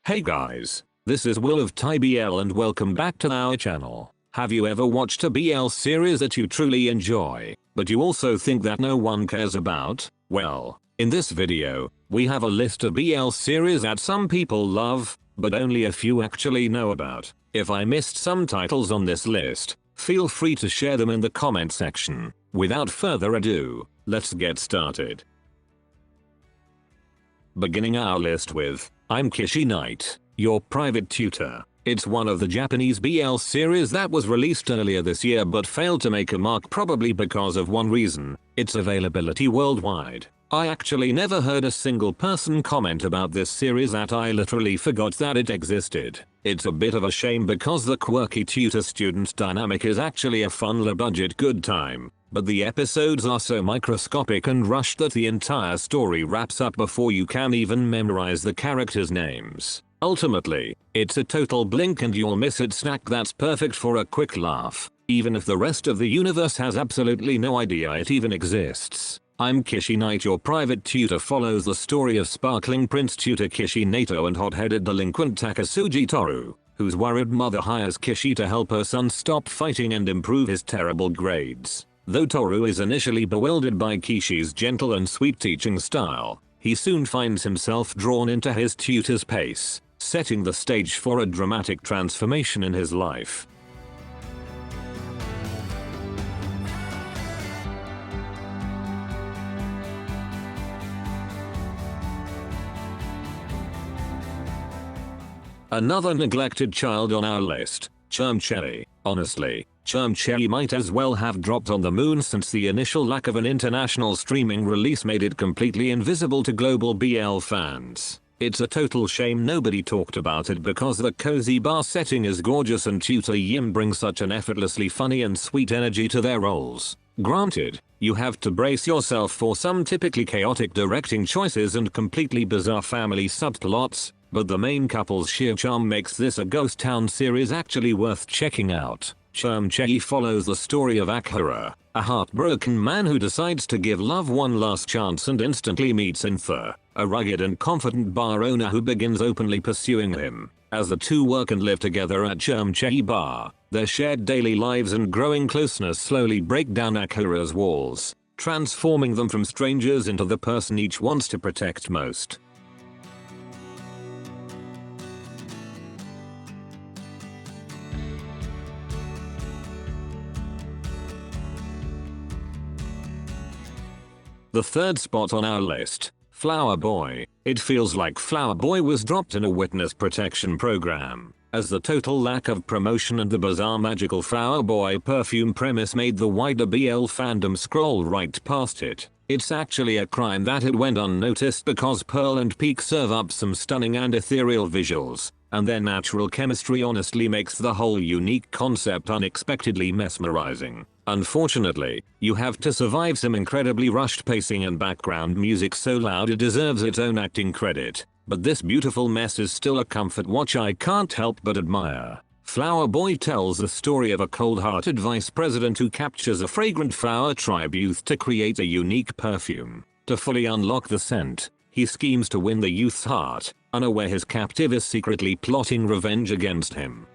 Hey guys, this is Will of TyBL and welcome back to our channel. Have you ever watched a BL series that you truly enjoy, but you also think that no one cares about? Well, in this video, we have a list of BL series that some people love, but only a few actually know about. If I missed some titles on this list, feel free to share them in the comment section. Without further ado, let's get started. Beginning our list with I'm Kishi Knight, Your Private Tutor. It's one of the Japanese BL series that was released earlier this year but failed to make a mark, probably because of one reason: its availability worldwide. I actually never heard a single person comment about this series that I literally forgot that it existed. It's a bit of a shame because the quirky tutor-student dynamic is actually a fun low-budget good time, but the episodes are so microscopic and rushed that the entire story wraps up before you can even memorize the characters' names. Ultimately, it's a total blink and you'll miss it snack that's perfect for a quick laugh, even if the rest of the universe has absolutely no idea it even exists. I'm Kishi Knight, Your Private Tutor follows the story of sparkling Prince Tutor Kishi Nato and hot-headed delinquent Takasugi Toru, whose worried mother hires Kishi to help her son stop fighting and improve his terrible grades. Though Toru is initially bewildered by Kishi's gentle and sweet teaching style, he soon finds himself drawn into his tutor's pace, setting the stage for a dramatic transformation in his life. Another neglected child on our list, Chermchey. Honestly, Chermchey might as well have dropped on the moon, since the initial lack of an international streaming release made it completely invisible to global BL fans. It's a total shame nobody talked about it because the cozy bar setting is gorgeous and Tutor Yim brings such an effortlessly funny and sweet energy to their roles. Granted, you have to brace yourself for some typically chaotic directing choices and completely bizarre family subplots, but the main couple's sheer charm makes this a ghost town series actually worth checking out. Chermchey follows the story of Akira, a heartbroken man who decides to give love one last chance and instantly meets Intha, a rugged and confident bar owner who begins openly pursuing him. As the two work and live together at Chermchey Bar, their shared daily lives and growing closeness slowly break down Akira's walls, transforming them from strangers into the person each wants to protect most. The third spot on our list, Flower Boy. It feels like Flower Boy was dropped in a witness protection program, as the total lack of promotion and the bizarre magical Flower Boy perfume premise made the wider BL fandom scroll right past it. It's actually a crime that it went unnoticed because Pearl and Peak serve up some stunning and ethereal visuals, and their natural chemistry honestly makes the whole unique concept unexpectedly mesmerizing. Unfortunately, you have to survive some incredibly rushed pacing and background music so loud it deserves its own acting credit, but this beautiful mess is still a comfort watch I can't help but admire. Flower Boy tells the story of a cold-hearted vice president who captures a fragrant flower tribe youth to create a unique perfume. To fully unlock the scent, he schemes to win the youth's heart, unaware his captive is secretly plotting revenge against him.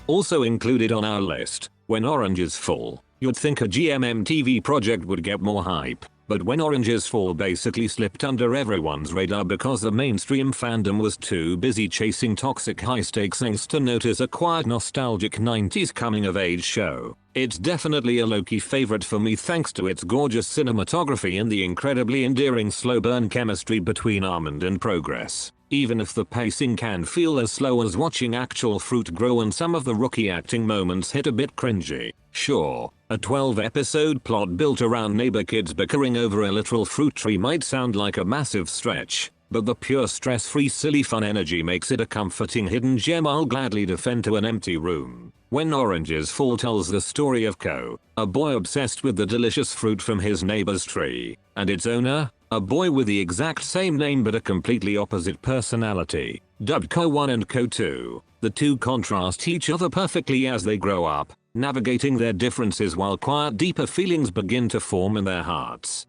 Also included on our list, When Oranges Fall. You'd think a GMMTV project would get more hype, but When Oranges Fall basically slipped under everyone's radar because the mainstream fandom was too busy chasing toxic high-stakes things to notice a quiet nostalgic 90s coming-of-age show. It's definitely a low-key favorite for me thanks to its gorgeous cinematography and the incredibly endearing slow-burn chemistry between Almond and Progress. Even if the pacing can feel as slow as watching actual fruit grow and some of the rookie acting moments hit a bit cringy. Sure, a 12-episode plot built around neighbor kids bickering over a literal fruit tree might sound like a massive stretch, but the pure stress-free silly fun energy makes it a comforting hidden gem I'll gladly defend to an empty room. When Oranges Fall tells the story of Ko, a boy obsessed with the delicious fruit from his neighbor's tree, and its owner, a boy with the exact same name but a completely opposite personality, dubbed Ko 1 and Ko 2. The two contrast each other perfectly as they grow up, navigating their differences while quiet, deeper feelings begin to form in their hearts.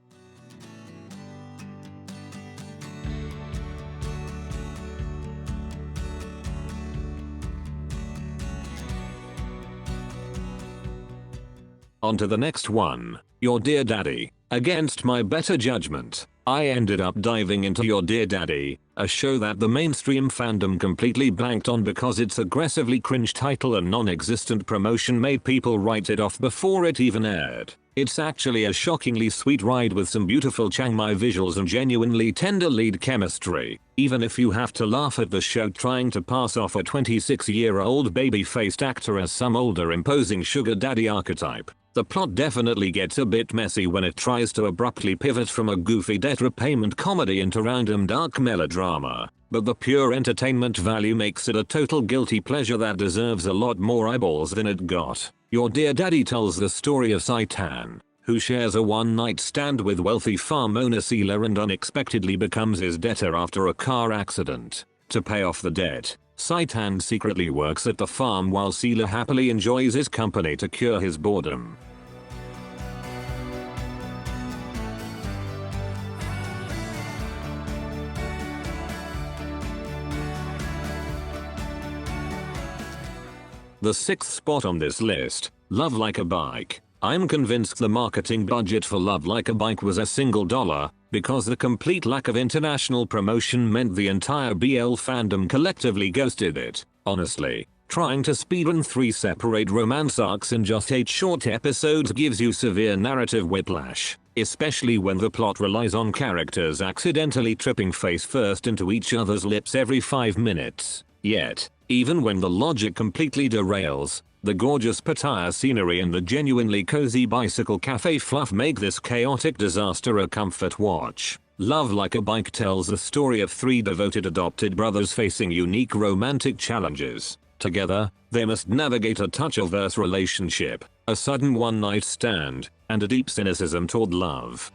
On to the next one. Your Dear Daddy. Against my better judgment, I ended up diving into Your Dear Daddy, a show that the mainstream fandom completely blanked on because its aggressively cringe title and non-existent promotion made people write it off before it even aired. It's actually a shockingly sweet ride with some beautiful Chiang Mai visuals and genuinely tender lead chemistry, even if you have to laugh at the show trying to pass off a 26-year-old baby-faced actor as some older imposing sugar daddy archetype. The plot definitely gets a bit messy when it tries to abruptly pivot from a goofy debt repayment comedy into random dark melodrama, but the pure entertainment value makes it a total guilty pleasure that deserves a lot more eyeballs than it got. Your Dear Daddy tells the story of Saitan, who shares a one-night stand with wealthy farm owner Seela and unexpectedly becomes his debtor after a car accident. To pay off the debt, Saitan secretly works at the farm while Seela happily enjoys his company to cure his boredom. The sixth spot on this list, Love Like a Bike. I'm convinced the marketing budget for Love Like a Bike was $1, because the complete lack of international promotion meant the entire BL fandom collectively ghosted it. Honestly, trying to speedrun 3 separate romance arcs in just 8 short episodes gives you severe narrative whiplash, especially when the plot relies on characters accidentally tripping face first into each other's lips every 5 minutes. Yet, even when the logic completely derails, the gorgeous Pattaya scenery and the genuinely cozy bicycle cafe fluff make this chaotic disaster a comfort watch. Love Like a Bike tells the story of 3 devoted adopted brothers facing unique romantic challenges. Together, they must navigate a touch-averse relationship, a sudden one-night stand, and a deep cynicism toward love.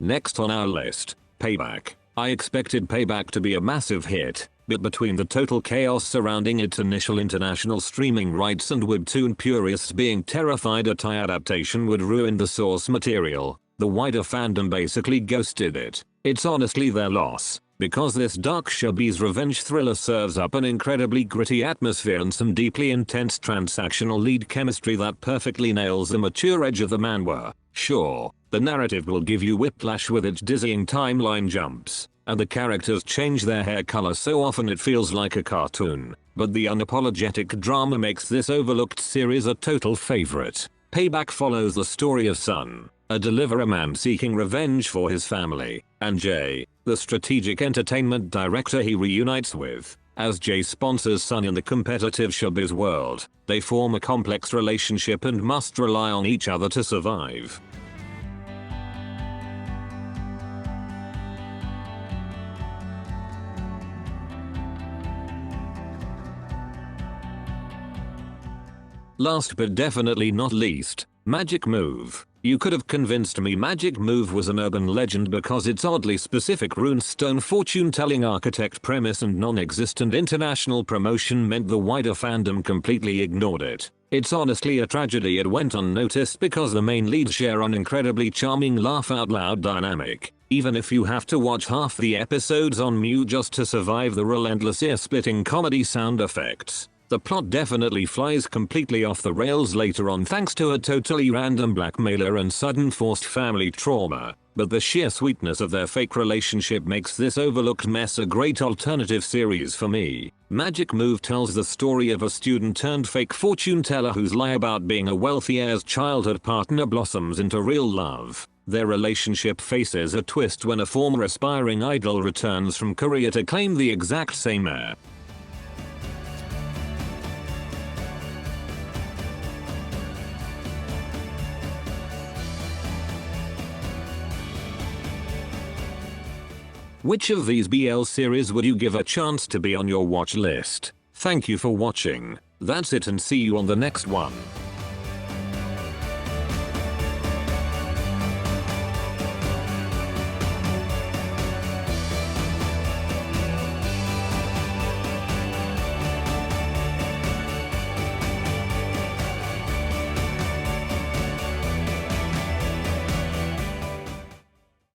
Next on our list, Payback. I expected Payback to be a massive hit, but between the total chaos surrounding its initial international streaming rights and webtoon purists being terrified a Thai adaptation would ruin the source material, the wider fandom basically ghosted it. It's honestly their loss, because this dark showbiz revenge thriller serves up an incredibly gritty atmosphere and some deeply intense transactional lead chemistry that perfectly nails the mature edge of the manhwa. Sure, the narrative will give you whiplash with its dizzying timeline jumps, and the characters change their hair color so often it feels like a cartoon, but the unapologetic drama makes this overlooked series a total favorite. Payback follows the story of Sun, a deliverer man seeking revenge for his family, and Jay, the strategic entertainment director he reunites with. As Jay sponsors Sun in the competitive showbiz world, they form a complex relationship and must rely on each other to survive. Last but definitely not least, Magic Move. You could have convinced me Magic Move was an urban legend because its oddly specific runestone fortune-telling architect premise and non-existent international promotion meant the wider fandom completely ignored it. It's honestly a tragedy it went unnoticed because the main leads share an incredibly charming laugh-out-loud dynamic, even if you have to watch half the episodes on mute just to survive the relentless ear-splitting comedy sound effects. The plot definitely flies completely off the rails later on thanks to a totally random blackmailer and sudden forced family trauma, but the sheer sweetness of their fake relationship makes this overlooked mess a great alternative series for me. Magic Move tells the story of a student turned fake fortune teller whose lie about being a wealthy heir's childhood partner blossoms into real love. Their relationship faces a twist when a former aspiring idol returns from Korea to claim the exact same heir. Which of these BL series would you give a chance to be on your watch list? Thank you for watching. That's it and see you on the next one.